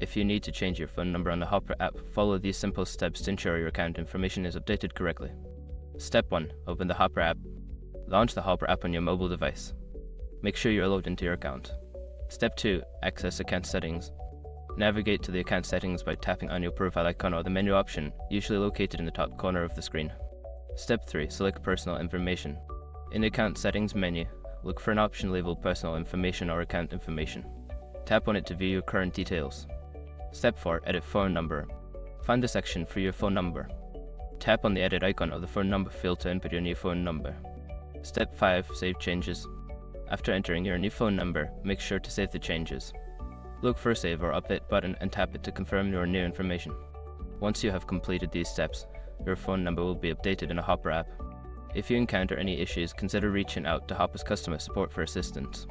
If you need to change your phone number on the Hopper app, follow these simple steps to ensure your account information is updated correctly. Step 1. Open the Hopper app. Launch the Hopper app on your mobile device. Make sure you're logged into your account. Step 2. Access account settings. Navigate to the account settings by tapping on your profile icon or the menu option, usually located in the top corner of the screen. Step 3. Select personal information. In the account settings menu, look for an option labeled personal information or account information. Tap on it to view your current details. Step 4. Edit phone number. Find the section for your phone number. Tap on the edit icon of the phone number field to input your new phone number. Step 5. Save changes. After entering your new phone number, make sure to save the changes. Look for a Save or Update button and tap it to confirm your new information. Once you have completed these steps, your phone number will be updated in a Hopper app. If you encounter any issues, consider reaching out to Hopper's customer support for assistance.